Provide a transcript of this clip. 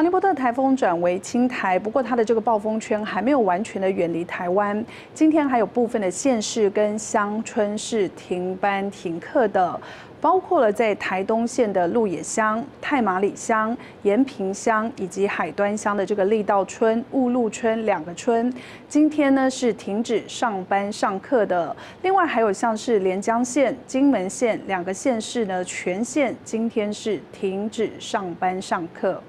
尼伯特台风转为轻台，不过它的这个暴风圈还没有完全的远离台湾。今天还有部分的县市跟乡村是停班停课的，包括了在台东县的鹿野乡、太麻里乡、延平乡以及海端乡的这个利稻村、雾鹿村两个村。今天呢是停止上班上课的。另外还有像是连江县、金门县两个县市呢全县今天是停止上班上课。